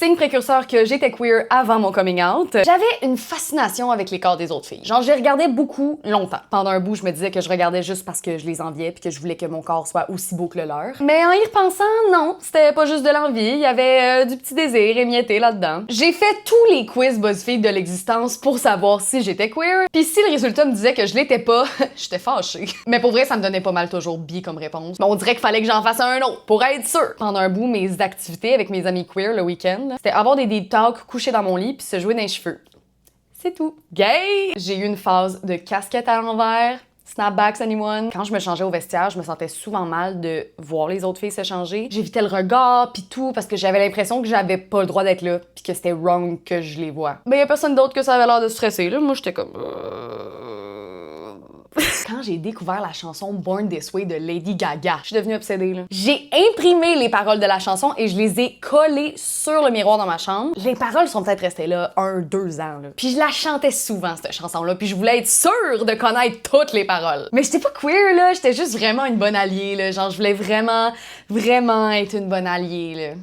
Signe précurseur que j'étais queer avant mon coming out. J'avais une fascination avec les corps des autres filles. Genre, je les regardais beaucoup longtemps. Pendant un bout, je me disais que je regardais juste parce que je les enviais puis que je voulais que mon corps soit aussi beau que le leur. Mais en y repensant, non, c'était pas juste de l'envie. Il y avait du petit désir émietté là-dedans. J'ai fait tous les quiz BuzzFeed de l'existence pour savoir si j'étais queer. Puis si le résultat me disait que je l'étais pas, j'étais fâchée. Mais pour vrai, ça me donnait pas mal toujours bi comme réponse. Mais on dirait qu'il fallait que j'en fasse un autre pour être sûr. Pendant un bout, mes activités avec mes amis queer le week-end, c'était avoir des deep talks, coucher dans mon lit puis se jouer dans les cheveux. C'est tout. Gay! J'ai eu une phase de casquette à l'envers. Snapbacks, anyone? Quand je me changeais au vestiaire, je me sentais souvent mal de voir les autres filles se changer. J'évitais le regard pis tout parce que j'avais l'impression que j'avais pas le droit d'être là pis que c'était wrong que je les vois. Ben y a personne d'autre que ça avait l'air de stresser là. Moi j'étais comme Quand j'ai découvert la chanson Born This Way de Lady Gaga, je suis devenue obsédée là. J'ai imprimé les paroles de la chanson et je les ai collées sur le miroir dans ma chambre. Les paroles sont peut-être restées là 1-2 ans là. Puis je la chantais souvent cette chanson-là, puis je voulais être sûre de connaître toutes les paroles. Mais j'étais pas queer là, j'étais juste vraiment une bonne alliée là, genre je voulais vraiment être une bonne alliée là.